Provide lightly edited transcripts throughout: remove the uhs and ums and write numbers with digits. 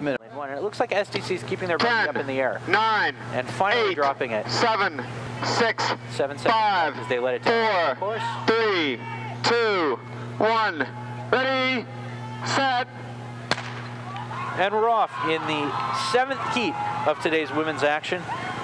minute. And it looks like SDC is keeping their buggy up in the air. 9, and finally 8, dropping it. 7, 6, 7 seconds 5, as they let it 4, 3, 2, 1. Ready, set. And we're off in the 7th heat of today's women's action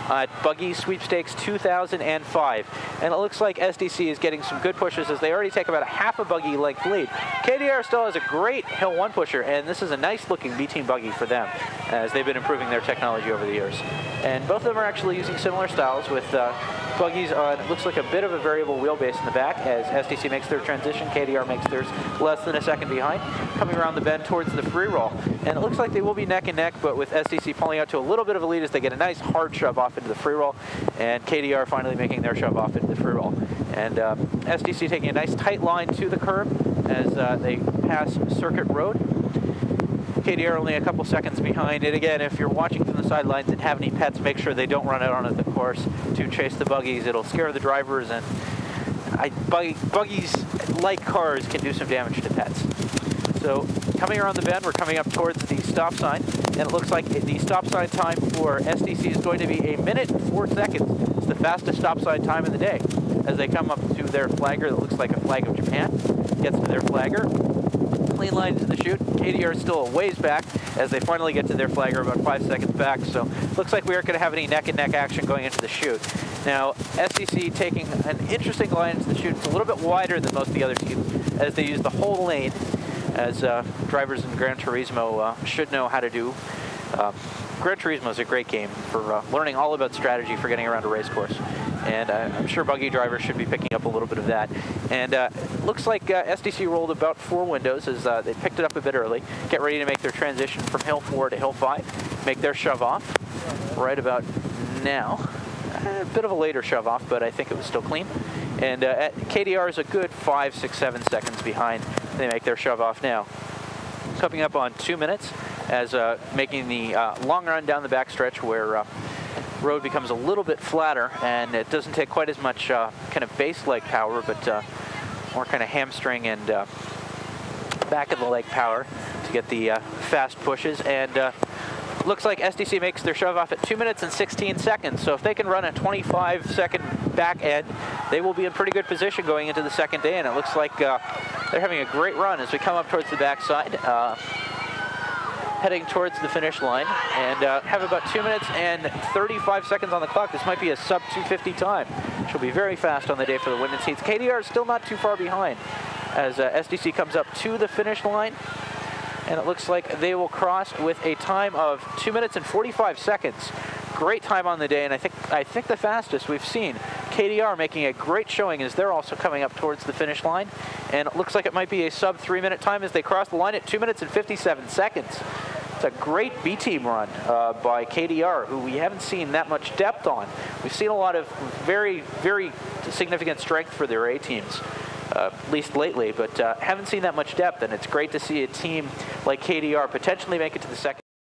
at Buggy Sweepstakes 2005. And it looks like SDC is getting some good pushes as they already take about a half a buggy length lead. KDR still has a great Hill 1 pusher, and this is a nice looking B-team buggy for them as they've been improving their technology over the years. And both of them are actually using similar styles with buggies on, it looks like a bit of a variable wheelbase in the back as SDC makes their transition. KDR makes theirs less than a second behind, coming around the bend towards the free roll. And it looks like they will be neck and neck, but with SDC pulling out to a little bit of a lead as they get a nice hard shove off into the free roll, and KDR finally making their shove off into the free roll. And SDC taking a nice tight line to the curb as they pass Circuit Road. KDR only a couple seconds behind. And again, if you're watching from the sidelines and have any pets, make sure they don't run out onto the course to chase the buggies. It'll scare the drivers, and buggies, like cars, can do some damage to pets. So coming around the bend, we're coming up towards the stop sign, and it looks like the stop sign time for SDC is going to be 1 minute and 4 seconds. It's the fastest stop sign time of the day. As they come up to their flagger that looks like a flag of Japan, gets to their flagger, clean line into the chute. KDR is still a ways back as they finally get to their flagger, about 5 seconds back. So looks like we aren't going to have any neck and neck action going into the chute. Now SDC taking an interesting line into the chute. It's a little bit wider than most of the other teams as they use the whole lane, as drivers in Gran Turismo should know how to do. Gran Turismo is a great game for learning all about strategy for getting around a race course. And I'm sure buggy drivers should be picking up a little bit of that. And looks like SDC rolled about 4 windows as they picked it up a bit early. Get ready to make their transition from Hill 4 to Hill 5. Make their shove off right about now. A bit of a later shove off, but I think it was still clean. And KDR is a good 5, 6, 7 seconds behind. They make their shove off now. Coming up on 2 minutes as making the long run down the backstretch where road becomes a little bit flatter and it doesn't take quite as much kind of base leg power, but more kind of hamstring and back of the leg power to get the fast pushes. And looks like SDC makes their shove off at 2 minutes and 16 seconds. So if they can run a 25-second back end, they will be in pretty good position going into the second day. And it looks like they're having a great run as we come up towards the backside, heading towards the finish line, and have about 2 minutes and 35 seconds on the clock. This might be a sub 250 time, which will be very fast on the day for the women's heats. KDR is still not too far behind as SDC comes up to the finish line. And it looks like they will cross with a time of 2 minutes and 45 seconds. Great time on the day, and I think the fastest we've seen. KDR making a great showing as they're also coming up towards the finish line. And it looks like it might be a sub 3 minute time as they cross the line at 2 minutes and 57 seconds. It's a great B-team run by KDR, who we haven't seen that much depth on. We've seen a lot of very, very significant strength for their A-teams. At least lately, but haven't seen that much depth, and it's great to see a team like KDR potentially make it to the second.